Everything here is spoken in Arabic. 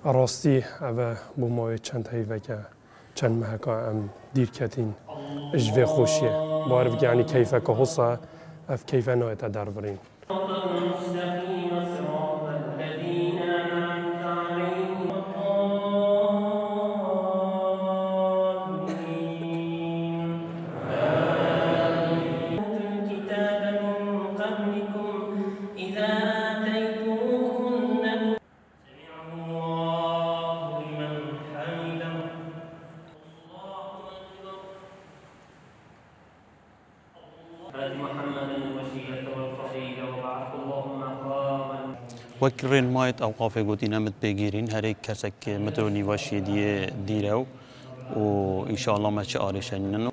راستی اوه بومای چند هیوه که چند مهکا ام دیر کتین اجوه خوشیه بارف یعنی کیفه که حصه اف کیفه نایت در برین وكرين مايت أوقاف قوتين أمد بيجيرين هريك كسك متروني واشي دي ديرو وإن شاء الله ما تشاري شننو